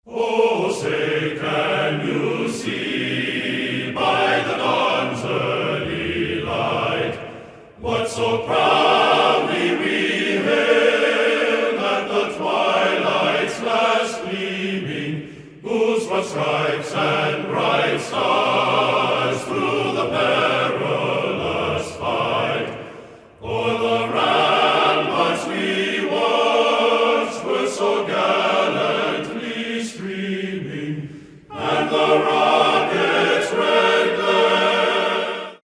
Oh, say, can you see by the dawn's early light what so proudly we hailed at the twilight's last gleaming, whose broad stripes and bright stars